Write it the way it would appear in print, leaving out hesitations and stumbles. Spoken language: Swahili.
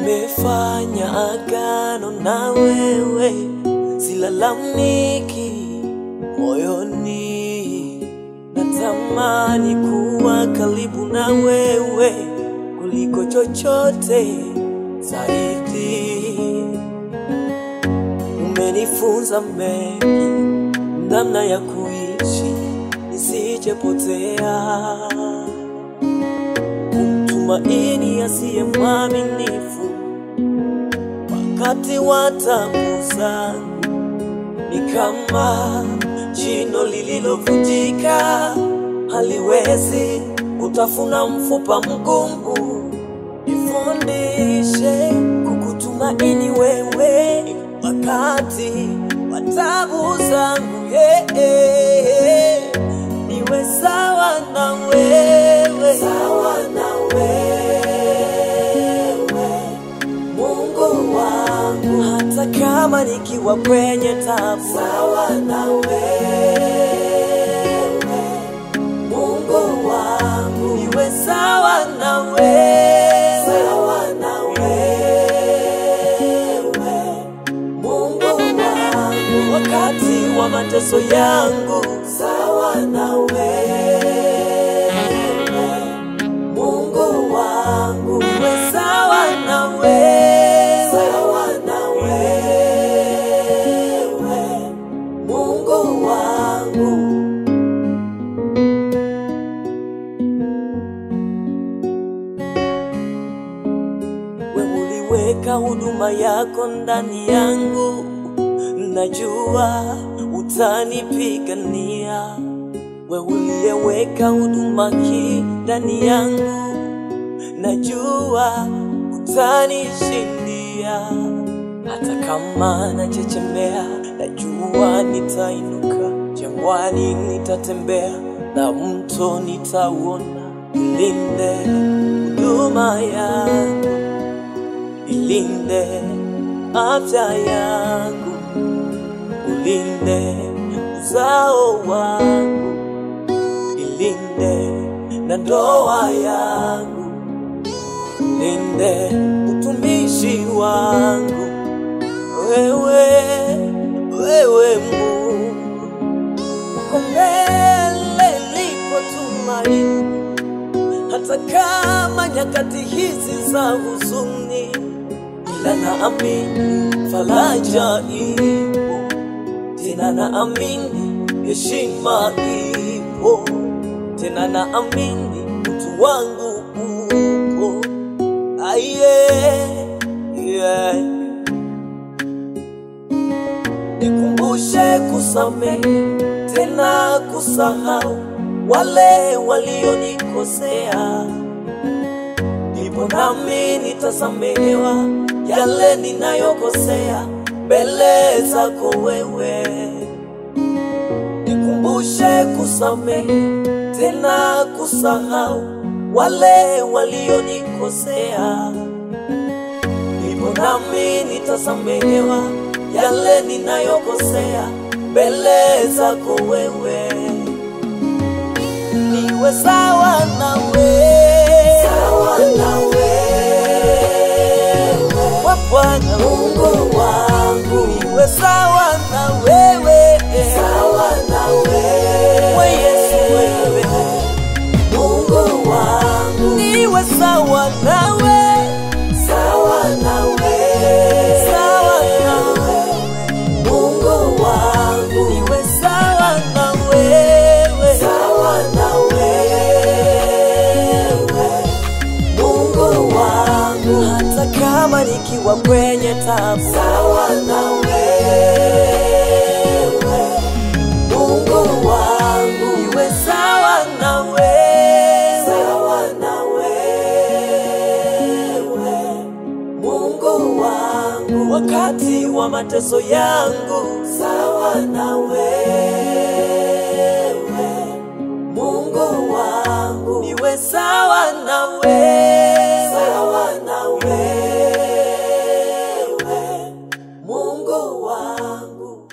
nimefanya agano na wewe, silalamiki moyoni, natamani kuwa karibu na wewe kuliko chochote zaidi. Umenifunza mengi, namna ya kuishi nisijepotea, kumtumaini asiye mwaminifu wakati wa taabu zangu, ni kama jino lililovunjika, haliwezi kutafuna mfupa mgumu. Nifundishe kukutumaini wewe wakati wa taabu zangu, niwe sawa na wewe, Mungu wangu, hata kama nikiwa kwenye taabu, sawa na wewe, Mungu wangu, niwe sawa na wewe, Mungu wangu, wakati wa mateso yangu, sawa na wewe, Mungu wangu, niwe sawa na wewe, Mungu wangu. Wewe uliweka huduma yako ndani yangu, najua utanipigania. Wewe uliyeweka huduma hii ndani yangu, najua utanishindia. Hata kama nachechemea, najua nitainuka. Jangwani nitatembea, na mto nitauona. Ilinde huduma yangu, ilinde afya yangu, ulinde uzao wangu, ilinde na ndoa yangu, ulinde utumishi wangu. Wewe Mungu, uko mbele lipo tumaini, hata kama nyakati hizi za huzuni, ila naamini faraja ipo, tena naamini heshima ipo, tena naamini utu wangu upo. Nikumbushe kusamehe, tena kusahau wale walionikosea, ndipo nami nitasamehewa yale ninayokosea mbele zako wewe. Nikumbushe kusamehe, tena kusahau wale walionikosea, ndipo nami nitasamehewa yale ninayokosea mbele zako wewe. Niwe sawa na wewe, Bwana Mungu wangu, niwe sawa na wewe, we Yesu wewe, Mungu wangu, niwe sawa na wewe, Mungu wangu, niwe sawa na wewe, Mungu wangu, hata kama nikiwa kwenye taabu, sawa na wewe, Mungu wangu, niwe sawa na wewe, Mungu wangu, wakati wa mateso yangu, sawa na wewe, Mungu wangu, niwe sawa na wewe, Mungu wangu.